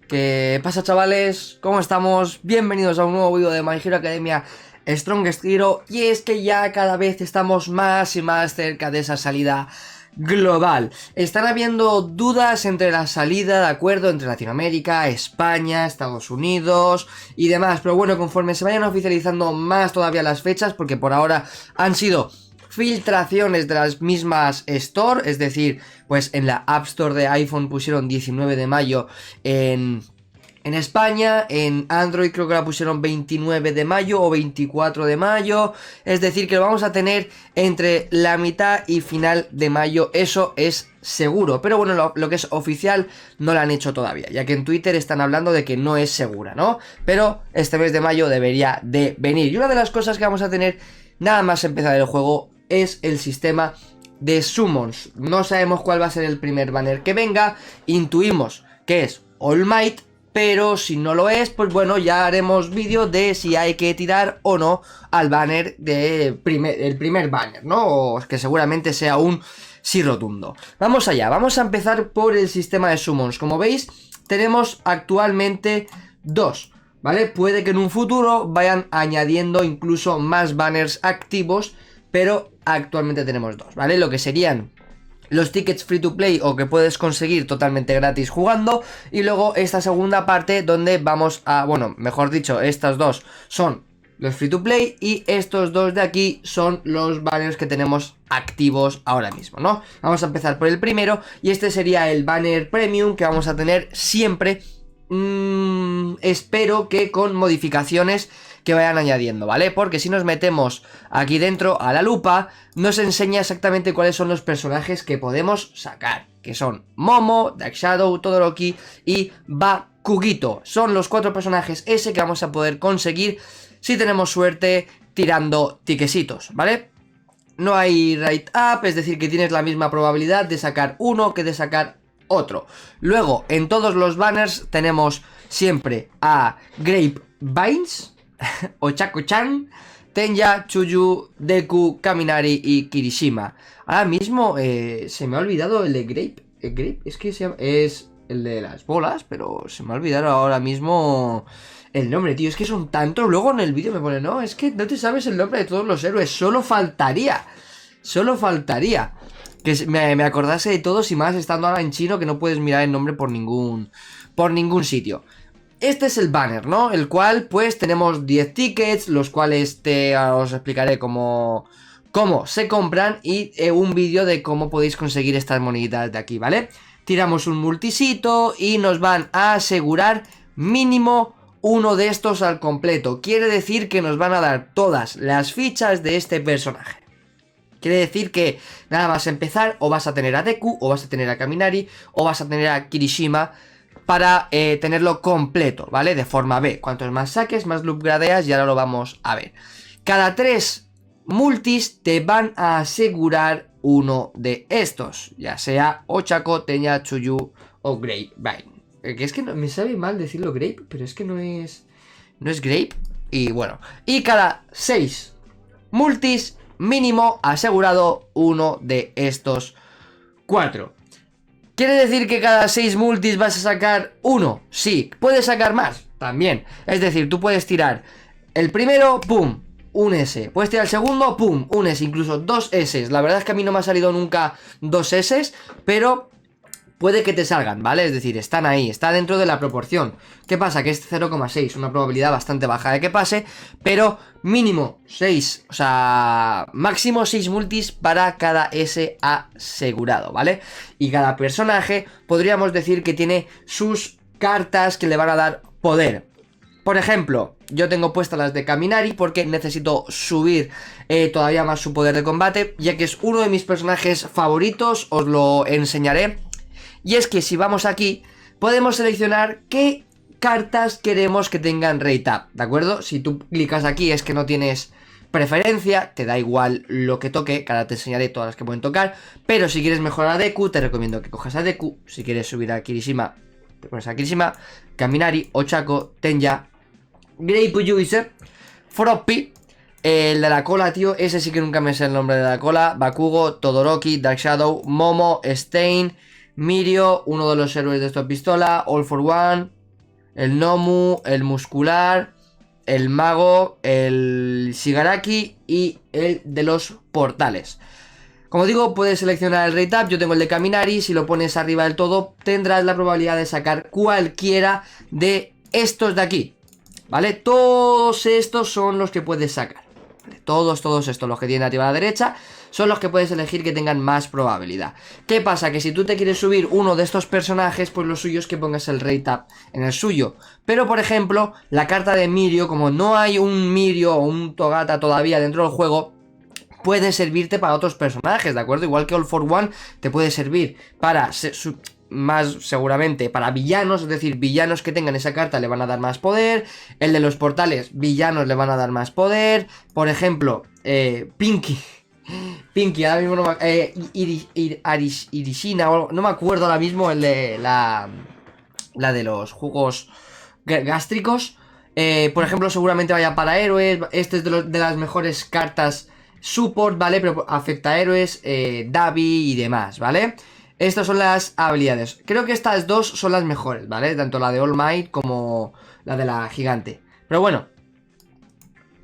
¿Qué pasa, chavales? ¿Cómo estamos? Bienvenidos a un nuevo vídeo de My Hero Academia Strongest Hero. Y es que ya cada vez estamos más y más cerca de esa salida global. Están habiendo dudas entre la salida, de acuerdo, entre Latinoamérica, España, Estados Unidos y demás. Pero bueno, conforme se vayan oficializando más todavía las fechas, porque por ahora han sido filtraciones de las mismas Store, es decir, pues en la App Store de iPhone pusieron 19 de mayo en España, en Android creo que la pusieron 29 de mayo o 24 de mayo, es decir que lo vamos a tener entre la mitad y final de mayo, eso es seguro, pero bueno, lo que es oficial no lo han hecho todavía, ya que en Twitter están hablando de que no es segura, ¿no? Pero este mes de mayo debería de venir, y una de las cosas que vamos a tener nada más empezar el juego es el sistema de summons. No sabemos cuál va a ser el primer banner que venga, intuimos que es All Might, pero si no lo es, pues bueno, ya haremos vídeo de si hay que tirar o no al banner el primer banner, ¿no? O que seguramente sea un sí rotundo. Vamos allá, vamos a empezar por el sistema de summons. Como veis, tenemos actualmente dos, ¿vale? Puede que en un futuro vayan añadiendo incluso más banners activos, pero actualmente tenemos dos, ¿vale? Lo que serían los tickets free to play o que puedes conseguir totalmente gratis jugando, y luego esta segunda parte donde vamos a, bueno, mejor dicho, estas dos son los free to play y estos dos de aquí son los banners que tenemos activos ahora mismo, ¿no? Vamos a empezar por el primero y este sería el banner premium que vamos a tener siempre. Espero que con modificaciones que vayan añadiendo, ¿vale? Porque si nos metemos aquí dentro a la lupa, nos enseña exactamente cuáles son los personajes que podemos sacar, que son Momo, Dark Shadow, Todoroki y Bakugito. Son los 4 personajes ese que vamos a poder conseguir si tenemos suerte tirando tiquecitos, ¿vale? No hay rate up, es decir que tienes la misma probabilidad de sacar uno que de sacar otro. Luego, en todos los banners tenemos siempre a Grapevines, Ochako-chan, Tenya, Chuyu, Deku, Kaminari y Kirishima. Ahora mismo se me ha olvidado el de Grape, es que es el de las bolas, pero se me ha olvidado ahora mismo el nombre, tío. Es que son tantos, luego en el vídeo me pone, no, es que no te sabes el nombre de todos los héroes, solo faltaría que me acordase de todos, y más estando ahora en chino que no puedes mirar el nombre por ningún sitio. Este es el banner, ¿no? El cual pues tenemos 10 tickets, los cuales os explicaré cómo se compran, y un vídeo de cómo podéis conseguir estas moneditas de aquí, ¿vale? Tiramos un multisito y nos van a asegurar mínimo uno de estos al completo. Quiere decir que nos van a dar todas las fichas de este personaje. Quiere decir que nada más empezar o vas a tener a Deku, o vas a tener a Kaminari, o vas a tener a Kirishima para tenerlo completo, ¿vale? De forma B. Cuantos más saques, más loop gradeas, y ahora lo vamos a ver. Cada 3 multis te van a asegurar uno de estos, ya sea Ochako, Tenya, Chuyu o Grapevine. Que es que no, me sabe mal decirlo Grape, pero es que no es Grape. Y bueno, y cada 6 multis mínimo asegurado uno de estos 4. ¿Quiere decir que cada 6 multis vas a sacar uno? Sí. ¿Puedes sacar más? También. Es decir, tú puedes tirar el primero, pum, un S. Puedes tirar el segundo, pum, un S. Incluso 2 S. La verdad es que a mí no me ha salido nunca 2 S, pero puede que te salgan, ¿vale? Es decir, están ahí, está dentro de la proporción. ¿Qué pasa? Que es 0,6, una probabilidad bastante baja de que pase, pero mínimo 6, o sea, máximo 6 multis para cada S asegurado, ¿vale? Y cada personaje podríamos decir que tiene sus cartas que le van a dar poder. Por ejemplo, yo tengo puestas las de Kaminari porque necesito subir todavía más su poder de combate, ya que es uno de mis personajes favoritos, os lo enseñaré. Y es que si vamos aquí, podemos seleccionar qué cartas queremos que tengan rate up, ¿de acuerdo? Si tú clicas aquí es que no tienes preferencia, te da igual lo que toque, que ahora te enseñaré todas las que pueden tocar. Pero si quieres mejorar a Deku, te recomiendo que cojas a Deku. Si quieres subir a Kirishima, te pones a Kirishima, Kaminari, Ochako, Tenya, Grapevine, Froppy. El de la cola, tío, ese sí que nunca me sé el nombre de la cola. Bakugo, Todoroki, Dark Shadow, Momo, Stain, Mirio, uno de los héroes de esta pistola, All for One, el Nomu, el Muscular, el Mago, el Shigaraki y el de los portales. Como digo, puedes seleccionar el Rate Up, yo tengo el de Kaminari, si lo pones arriba del todo tendrás la probabilidad de sacar cualquiera de estos de aquí, ¿vale? Todos estos son los que puedes sacar, ¿vale? Todos estos, los que tienen arriba a la derecha, son los que puedes elegir que tengan más probabilidad. ¿Qué pasa? Que si tú te quieres subir uno de estos personajes, pues lo suyo es que pongas el Rate Up en el suyo. Pero, por ejemplo, la carta de Mirio, como no hay un Mirio o un Togata todavía dentro del juego, puede servirte para otros personajes, ¿de acuerdo? Igual que All for One te puede servir para, más seguramente, para villanos, es decir, villanos que tengan esa carta le van a dar más poder. El de los portales, villanos le van a dar más poder. Por ejemplo, Pinky, ahora mismo no me... Irishina, no me acuerdo ahora mismo el de la de los jugos gástricos. Por ejemplo, seguramente vaya para héroes. Este es de las mejores cartas support, ¿vale? Pero afecta a héroes, Davi y demás, ¿vale? Estas son las habilidades. Creo que estas dos son las mejores, ¿vale? Tanto la de All Might como la de la gigante. Pero bueno,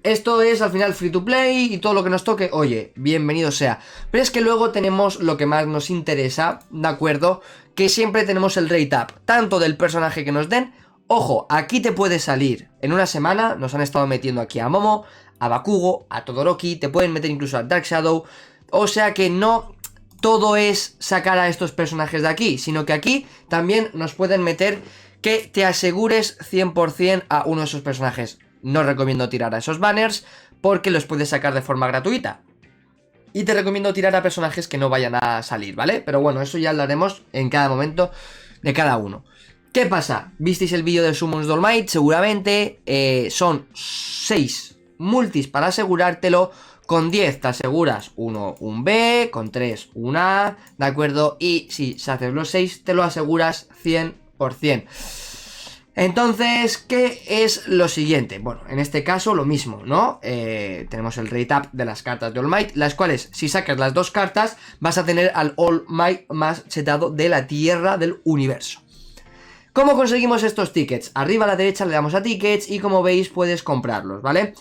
esto es al final free to play y todo lo que nos toque, oye, bienvenido sea. Pero es que luego tenemos lo que más nos interesa, ¿de acuerdo? Que siempre tenemos el rate up, tanto del personaje que nos den. Ojo, aquí te puede salir, en una semana nos han estado metiendo aquí a Momo, a Bakugo, a Todoroki, te pueden meter incluso a Dark Shadow. O sea que no todo es sacar a estos personajes de aquí, sino que aquí también nos pueden meter que te asegures 100% a uno de esos personajes. No recomiendo tirar a esos banners porque los puedes sacar de forma gratuita. Y te recomiendo tirar a personajes que no vayan a salir, ¿vale? Pero bueno, eso ya lo haremos en cada momento de cada uno. ¿Qué pasa? ¿Visteis el vídeo de Summons All Might? Seguramente son 6 multis para asegurártelo. Con 10 te aseguras un B, con 3 un A, ¿de acuerdo? Y si se haces los 6 te lo aseguras 100%. Entonces, ¿qué es lo siguiente? Bueno, en este caso lo mismo, ¿no? Tenemos el rate up de las cartas de All Might, las cuales, si sacas las dos cartas, vas a tener al All Might más chetado de la Tierra del universo. ¿Cómo conseguimos estos tickets? Arriba a la derecha le damos a tickets y como veis puedes comprarlos, ¿vale?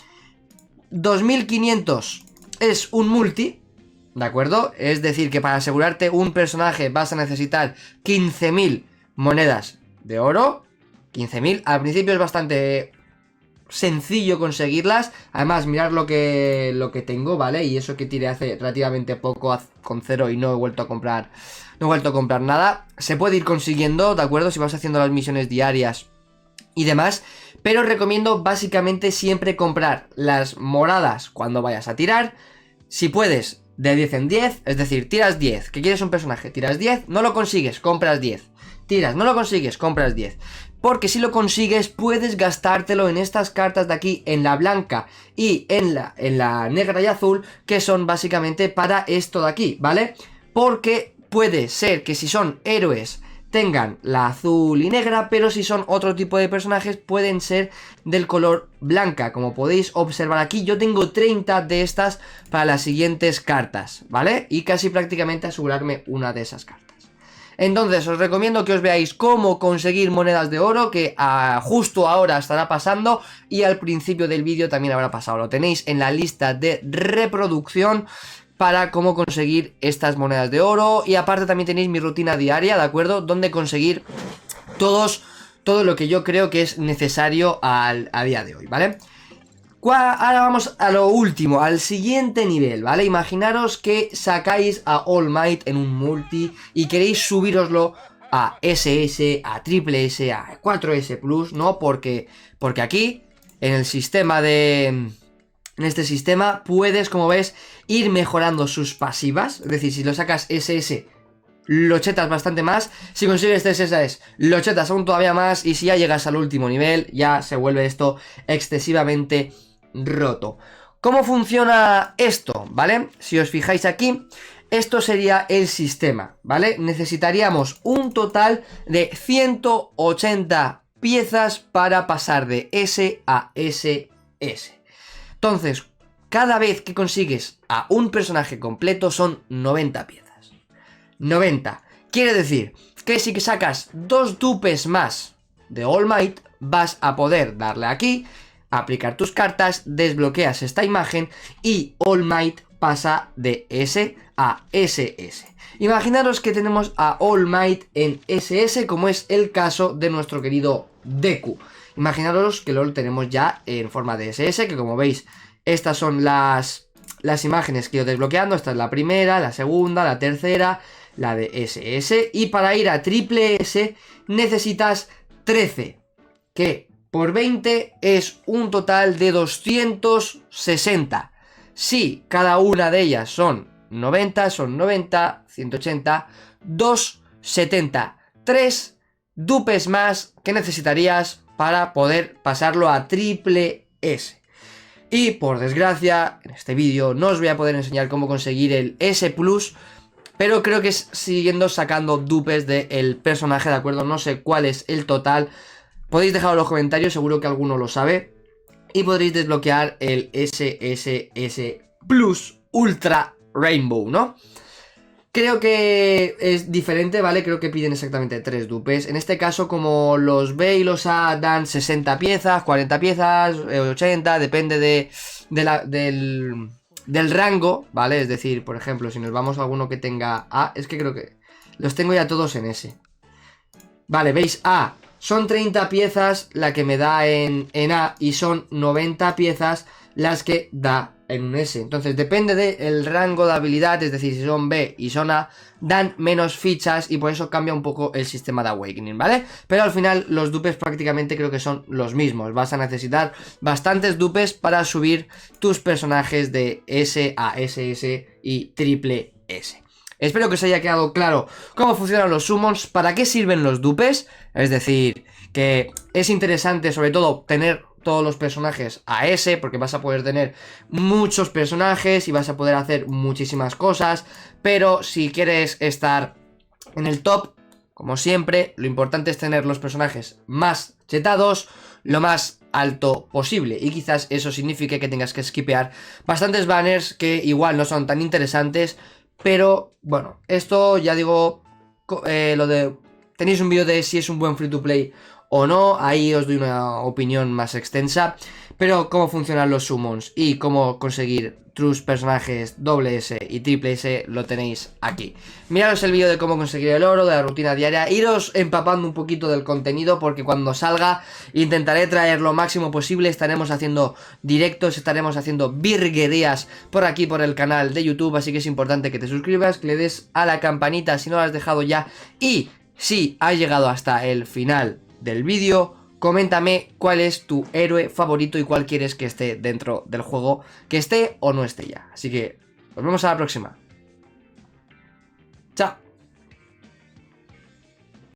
2500 es un multi, ¿de acuerdo? Es decir, que para asegurarte un personaje vas a necesitar 15.000 monedas de oro. 15.000, al principio es bastante sencillo conseguirlas. Además, mirad lo que tengo, ¿vale? Y eso que tiré hace relativamente poco con 0 y no he vuelto a comprar. No he vuelto a comprar nada. Se puede ir consiguiendo, ¿de acuerdo? Si vas haciendo las misiones diarias y demás. Pero recomiendo básicamente siempre comprar las moradas cuando vayas a tirar. Si puedes, de 10 en 10. Es decir, tiras 10, que quieres un personaje, tiras 10, no lo consigues, compras 10. Tiras, no lo consigues, compras 10. Porque si lo consigues puedes gastártelo en estas cartas de aquí, en la blanca y en la negra y azul, que son básicamente para esto de aquí, ¿vale? Porque puede ser que si son héroes tengan la azul y negra, pero si son otro tipo de personajes pueden ser del color blanca. Como podéis observar aquí, yo tengo 30 de estas para las siguientes cartas, ¿vale? Y casi prácticamente asegurarme una de esas cartas. Entonces os recomiendo que os veáis cómo conseguir monedas de oro, que justo ahora estará pasando y al principio del vídeo también habrá pasado. Lo tenéis en la lista de reproducción para cómo conseguir estas monedas de oro. Y aparte también tenéis mi rutina diaria, ¿de acuerdo? Donde conseguir todo lo que yo creo que es necesario a día de hoy, ¿vale? Ahora vamos a lo último, al siguiente nivel, ¿vale? Imaginaros que sacáis a All Might en un multi y queréis subíroslo a SS, a triple S, a 4S Plus, ¿no? Porque aquí, en el sistema En este sistema puedes, como ves, ir mejorando sus pasivas. Es decir, si lo sacas SS, lo chetas bastante más. Si consigues SS, lo chetas aún todavía más. Y si ya llegas al último nivel, ya se vuelve esto excesivamente roto. ¿Cómo funciona esto? ¿Vale? Si os fijáis aquí, esto sería el sistema, ¿vale? Necesitaríamos un total de 180 piezas para pasar de S a SS. Entonces, cada vez que consigues a un personaje completo son 90 piezas. 90. Quiere decir que si sacas 2 dupes más de All Might, vas a poder darle aquí, aplicar tus cartas, desbloqueas esta imagen y All Might pasa de S a SS. Imaginaros que tenemos a All Might en SS, como es el caso de nuestro querido Deku. Imaginaros que lo tenemos ya en forma de SS, que como veis, estas son las imágenes que he ido desbloqueando. Esta es la primera, la segunda, la tercera, la de SS. Y para ir a triple S necesitas 13, que por 20 es un total de 260. Si cada una de ellas son 90, 180, 270. 3 dupes más que necesitarías para poder pasarlo a triple S. Y por desgracia, en este vídeo no os voy a poder enseñar cómo conseguir el S+, pero creo que es siguiendo sacando dupes del personaje, ¿de acuerdo? No sé cuál es el total. Podéis dejarlo en los comentarios, seguro que alguno lo sabe. Y podréis desbloquear el SSS Plus Ultra Rainbow, ¿no? Creo que es diferente, ¿vale? Creo que piden exactamente 3 dupes. En este caso, como los B y los A dan 60 piezas, 40 piezas, 80, depende del rango, ¿vale? Es decir, por ejemplo, si nos vamos a alguno que tenga A, es que creo que los tengo ya todos en S. Vale, veis, A, son 30 piezas la que me da en A y son 90 piezas las que da en un S. Entonces depende del rango de habilidad, es decir, si son B y son A, dan menos fichas y por eso cambia un poco el sistema de Awakening, ¿vale? Pero al final los dupes prácticamente creo que son los mismos. Vas a necesitar bastantes dupes para subir tus personajes de S a SS y triple S. Espero que os haya quedado claro cómo funcionan los summons, para qué sirven los dupes. Es decir, que es interesante sobre todo tener todos los personajes a S, porque vas a poder tener muchos personajes y vas a poder hacer muchísimas cosas. Pero si quieres estar en el top, como siempre, lo importante es tener los personajes más chetados lo más alto posible, y quizás eso signifique que tengas que skipear bastantes banners que igual no son tan interesantes. Pero bueno, esto ya digo, tenéis un vídeo de si es un buen free to play o no, ahí os doy una opinión más extensa. Pero cómo funcionan los summons y cómo conseguir tus personajes doble S y triple S lo tenéis aquí. Miraros el vídeo de cómo conseguir el oro, de la rutina diaria, iros empapando un poquito del contenido, porque cuando salga intentaré traer lo máximo posible. Estaremos haciendo directos, estaremos haciendo virguerías por aquí por el canal de YouTube, así que es importante que te suscribas, que le des a la campanita si no lo has dejado ya, y si has llegado hasta el final del vídeo, coméntame cuál es tu héroe favorito y cuál quieres que esté dentro del juego, que esté o no esté ya. Así que nos vemos a la próxima. Chao.